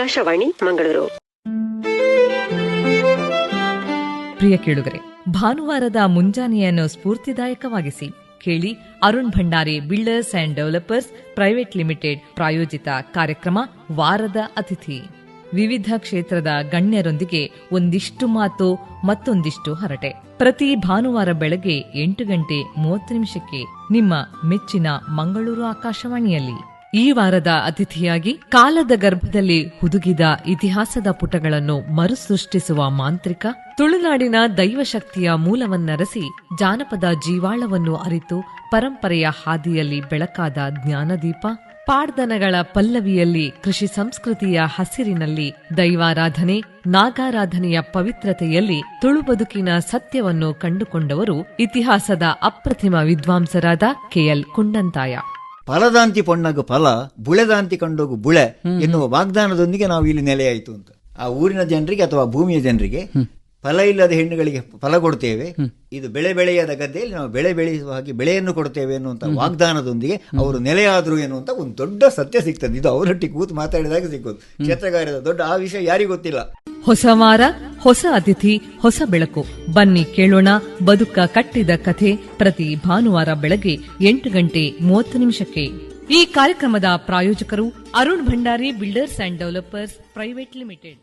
ಆಕಾಶವಾಣಿ ಮಂಗಳೂರು. ಪ್ರಿಯ ಕೇಳುಗರೆ, ಭಾನುವಾರದ ಮುಂಜಾನೆಯನ್ನು ಸ್ಫೂರ್ತಿದಾಯಕವಾಗಿಸಿ ಕೇಳಿ Arun Bhandari builders and developers private limited ಪ್ರಾಯೋಜಿತ ಕಾರ್ಯಕ್ರಮ ವಾರದ ಅತಿಥಿ. ವಿವಿಧ ಕ್ಷೇತ್ರದ ಗಣ್ಯರೊಂದಿಗೆ ಒಂದಿಷ್ಟು ಮಾತು, ಮತ್ತೊಂದಿಷ್ಟು ಹರಟೆ. ಪ್ರತಿ ಭಾನುವಾರ ಬೆಳಗ್ಗೆ 8:30 ನಿಮ್ಮ ಮೆಚ್ಚಿನ ಮಂಗಳೂರು ಆಕಾಶವಾಣಿಯಲ್ಲಿ. ಈ ವಾರದ ಅತಿಥಿಯಾಗಿ ಕಾಲದ ಗರ್ಭದಲ್ಲಿ ಹುದುಗಿದ ಇತಿಹಾಸದ ಪುಟಗಳನ್ನು ಮರುಸೃಷ್ಟಿಸುವ ಮಾಂತ್ರಿಕ, ತುಳುನಾಡಿನ ದೈವಶಕ್ತಿಯ ಮೂಲವನ್ನರಸಿ ಜಾನಪದ ಜೀವಾಳವನ್ನು ಅರಿತು ಪರಂಪರೆಯ ಹಾದಿಯಲ್ಲಿ ಬೆಳಕಾದ ಜ್ಞಾನದೀಪ, ಪಾಡ್ದನಗಳ ಪಲ್ಲವಿಯಲ್ಲಿ ಕೃಷಿ ಸಂಸ್ಕೃತಿಯ ಹಸಿರಿನಲ್ಲಿ ದೈವಾರಾಧನೆ, ನಾಗಾರಾಧನೆಯ ಪವಿತ್ರತೆಯಲ್ಲಿ ತುಳು ಬದುಕಿನ ಸತ್ಯವನ್ನು ಕಂಡುಕೊಂಡವರು ಇತಿಹಾಸದ ಅಪ್ರತಿಮ ವಿದ್ವಾಂಸರಾದ ಕೆಎಲ್ ಕುಂಡಂತಾಯ. ಫಲದಾಂತಿ ಪೊಣ್ಣಗು ಫಲ, ಬುಳೆದಾಂತಿ ಕಂಡೋಗು ಬುಳೆ ಎನ್ನುವ ವಾಗ್ದಾನದೊಂದಿಗೆ ನಾವು ಇಲ್ಲಿ ನೆಲೆಯಾಯಿತು ಅಂತ. ಆ ಊರಿನ ಜನರಿಗೆ ಅಥವಾ ಭೂಮಿಯ ಜನರಿಗೆ ಫಲ ಇಲ್ಲದ ಹೆಣ್ಣುಗಳಿಗೆ ಫಲ ಕೊಡ್ತೇವೆ, ಇದು ಬೆಳೆ ಬೆಳೆಯದ ಗದ್ದೆಯಲ್ಲಿ ನಾವು ಬೆಳೆ ಬೆಳೆಯುವ ಹಾಗೆ ಬೆಳೆಯನ್ನು ಕೊಡ್ತೇವೆ ಎನ್ನುವಂತ ವಾಗ್ದಾನದೊಂದಿಗೆ ಅವರು ನೆಲೆಯಾದರು ಎನ್ನುವಂತ ಒಂದು ದೊಡ್ಡ ಸತ್ಯ ಸಿಗ್ತದೆ. ಇದು ಅವರೊಟ್ಟಿಗೆ ಕೂತು ಮಾತಾಡಿದಾಗ ಸಿಕ್ಕೋದು. ಕ್ಷೇತ್ರಕಾರ್ಯದ ದೊಡ್ಡ ಆ ವಿಷಯ ಯಾರಿಗೂ ಗೊತ್ತಿಲ್ಲ. ಹೊಸ ವಾರ, ಹೊಸ ಅತಿಥಿ, ಹೊಸ ಬೆಳಕು. ಬನ್ನಿ ಕೇಳೋಣ ಬದುಕ ಕಟ್ಟಿದ ಕಥೆ. ಪ್ರತಿ ಭಾನುವಾರ ಬೆಳಗ್ಗೆ 8:30 ಈ ಕಾರ್ಯಕ್ರಮದ ಪ್ರಾಯೋಜಕರು Arun Bhandari builders and developers private limited.